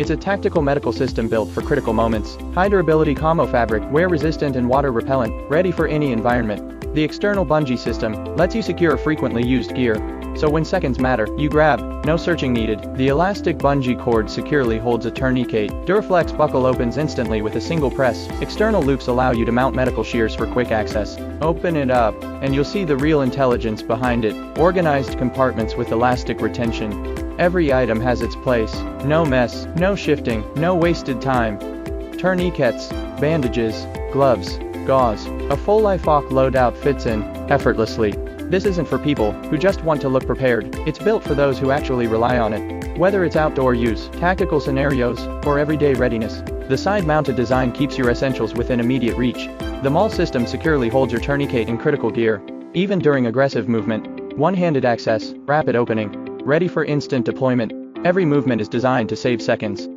It's a tactical medical system built for critical moments. High durability camo fabric, wear resistant and water repellent, ready for any environment. The external bungee system lets you secure frequently used gear, so when seconds matter, you grab, no searching needed. The elastic bungee cord securely holds a tourniquet. Duraflex buckle opens instantly with a single press. External loops allow you to mount medical shears for quick access. Open it up, and you'll see the real intelligence behind it. Organized compartments with elastic retention. Every item has its place. No mess, no shifting, no wasted time. Tourniquets, bandages, gloves, gauze. A full IFAK loadout fits in effortlessly. This isn't for people who just want to look prepared. It's built for those who actually rely on it. Whether it's outdoor use, tactical scenarios, or everyday readiness, the side-mounted design keeps your essentials within immediate reach. The MOLLE system securely holds your tourniquet in critical gear, even during aggressive movement. One-handed access, rapid opening, ready for instant deployment. Every movement is designed to save seconds.